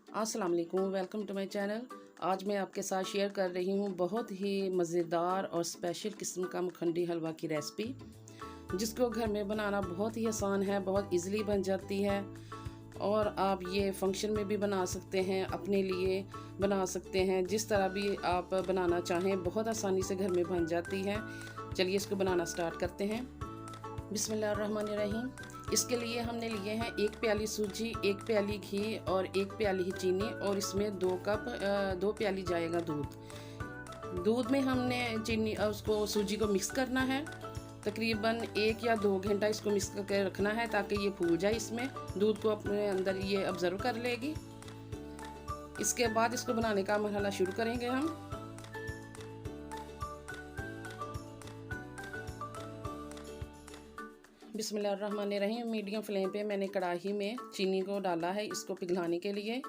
अस्सलाम वालेकुम, welcome to my channel. आज मैं आपके साथ शेयर कर रही हूँ बहुत ही मज़ेदार और स्पेशल किस्म का मखंडी हलवा की रेसिपी, जिसको घर में बनाना बहुत ही आसान है, बहुत इजीली बन जाती है। और आप ये फंक्शन में भी बना सकते हैं, अपने लिए बना सकते हैं, जिस तरह भी आप बनाना चाहें बहुत आसानी से घर में बन जाती है। चलिए इसको बनाना स्टार्ट करते हैं। बिस्मिल्लाहिर्रहमानिर्रहीम। इसके लिए हमने लिए हैं 1 प्याली सूजी, 1 प्याली घी और 1 प्याली ही चीनी, और इसमें 2 प्याली जाएगा दूध। दूध में हमने चीनी उसको सूजी को मिक्स करना है। तकरीबन 1 या 2 घंटा इसको मिक्स करके रखना है ताकि ये फूल जाए, इसमें दूध को अपने अंदर ये ऑब्जर्व कर लेगी। इसके बाद इसको बनाने का मरहला शुरू करेंगे हम। बिस्मिल्लाहिर्रहमानिर्रहीम। मीडियम फ्लेम पे मैंने कढ़ाई में चीनी को डाला है इसको पिघलाने के लिए।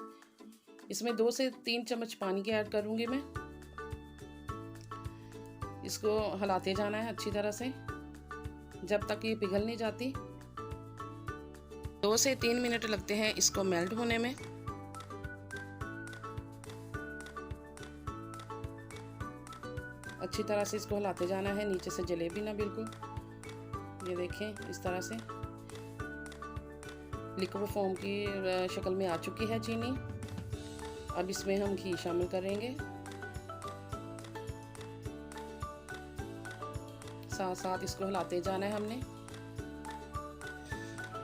इसमें 2 से 3 चम्मच पानी के ऐड करूँगी मैं। इसको हिलाते जाना है अच्छी तरह से जब तक ये पिघल नहीं जाती। 2 से 3 मिनट लगते हैं इसको मेल्ट होने में। अच्छी तरह से इसको हिलाते जाना है, नीचे से जले भी ना बिल्कुल। ये देखें इस तरह से लिक्विड फॉर्म की शक्ल में आ चुकी है चीनी। अब इसमें हम घी शामिल करेंगे, साथ साथ इसको हिलाते जाना है हमने।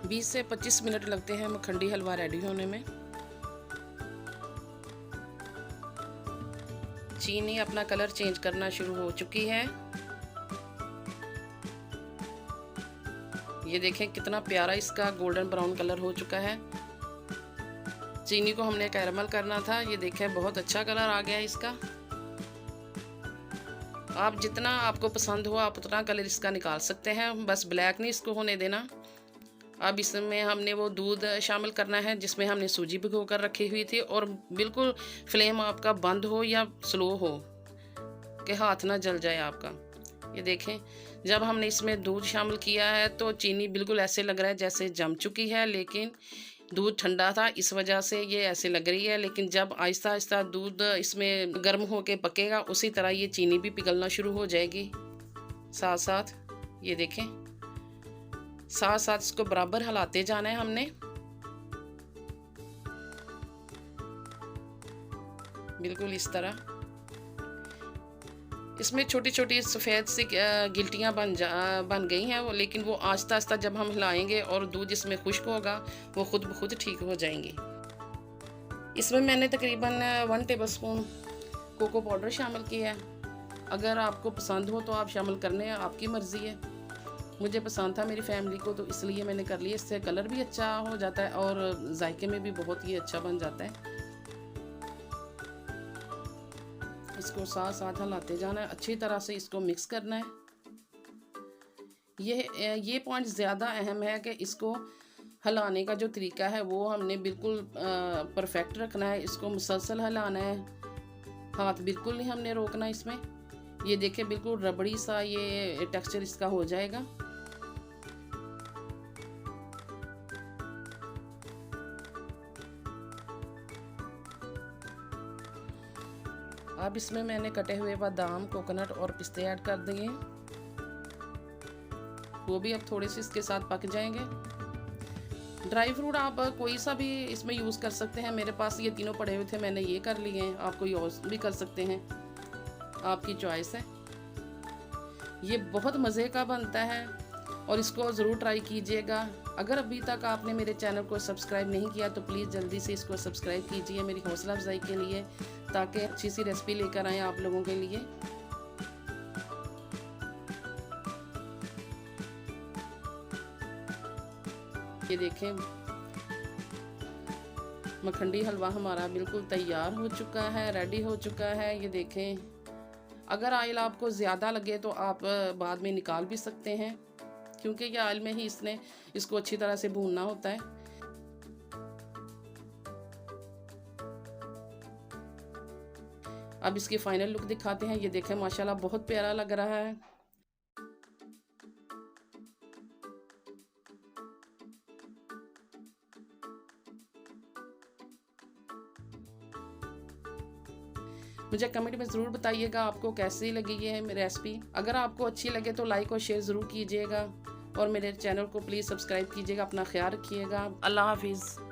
20 से 25 मिनट लगते हैं मखंडी हलवा रेडी होने में। चीनी अपना कलर चेंज करना शुरू हो चुकी है। ये देखें कितना प्यारा इसका गोल्डन ब्राउन कलर हो चुका है। चीनी को हमने कैरमल करना था। ये देखें बहुत अच्छा कलर आ गया है इसका। आप जितना आपको पसंद हो आप उतना कलर इसका निकाल सकते हैं, बस ब्लैक नहीं इसको होने देना। अब इसमें हमने वो दूध शामिल करना है जिसमें हमने सूजी भिगो कर रखी हुई थी, और बिल्कुल फ्लेम आपका बंद हो या स्लो हो कि हाथ ना जल जाए आपका। ये देखें जब हमने इसमें दूध शामिल किया है तो चीनी बिल्कुल ऐसे लग रहा है जैसे जम चुकी है, लेकिन दूध ठंडा था इस वजह से ये ऐसे लग रही है। लेकिन जब आहिस्ता आहिस्ता दूध इसमें गर्म होके पकेगा उसी तरह ये चीनी भी पिघलना शुरू हो जाएगी। साथ साथ ये देखें, साथ साथ इसको बराबर हिलाते जाना है हमने, बिल्कुल इस तरह। इसमें छोटी छोटी सफ़ेद सी गिल्टियाँ बन गई हैं वो, लेकिन वो आहिस्ता आहिस्ता जब हम हिलाएंगे और दूध इसमें खुश्क होगा वो खुद ब खुद ठीक हो जाएंगी। इसमें मैंने तकरीबन 1 टेबलस्पून कोको पाउडर शामिल किया है। अगर आपको पसंद हो तो आप शामिल करने आपकी मर्ज़ी है। मुझे पसंद था मेरी फैमिली को तो इसलिए मैंने कर लिया। इससे कलर भी अच्छा हो जाता है और जायके में भी बहुत ही अच्छा बन जाता है। इसको साथ साथ हिलाते जाना है, अच्छी तरह से इसको मिक्स करना है। ये पॉइंट ज़्यादा अहम है कि इसको हिलाने का जो तरीका है वो हमने बिल्कुल परफेक्ट रखना है। इसको मुसलसल हिलाना है, हाथ बिल्कुल नहीं हमने रोकना इसमें। ये देखिए बिल्कुल रबड़ी सा ये टेक्सचर इसका हो जाएगा। अब इसमें मैंने कटे हुए बादाम, कोकोनट और पिस्ते ऐड कर दिए, वो भी अब थोड़े से इसके साथ पक जाएंगे। ड्राई फ्रूट आप कोई सा भी इसमें यूज़ कर सकते हैं। मेरे पास ये तीनों पड़े हुए थे, मैंने ये कर लिए हैं। आप कोई और भी कर सकते हैं, आपकी चॉइस है। ये बहुत मज़े का बनता है और इसको ज़रूर ट्राई कीजिएगा। अगर अभी तक आपने मेरे चैनल को सब्सक्राइब नहीं किया तो प्लीज़ जल्दी से इसको सब्सक्राइब कीजिए मेरी हौसला अफजाई के लिए, ताकि अच्छी सी रेसिपी लेकर आएँ आप लोगों के लिए। ये देखें मखंडी हलवा हमारा बिल्कुल तैयार हो चुका है, रेडी हो चुका है। ये देखें, अगर ऑयल आपको ज़्यादा लगे तो आप बाद में निकाल भी सकते हैं, क्योंकि ये ऑयल में ही इसको अच्छी तरह से भूनना होता है। अब इसकी फाइनल लुक दिखाते हैं। ये देखें माशाल्लाह बहुत प्यारा लग रहा है। मुझे कमेंट में ज़रूर बताइएगा आपको कैसी लगी ये रेसिपी। अगर आपको अच्छी लगे तो लाइक और शेयर ज़रूर कीजिएगा और मेरे चैनल को प्लीज़ सब्सक्राइब कीजिएगा। अपना ख्याल रखिएगा। अल्लाह हाफिज़।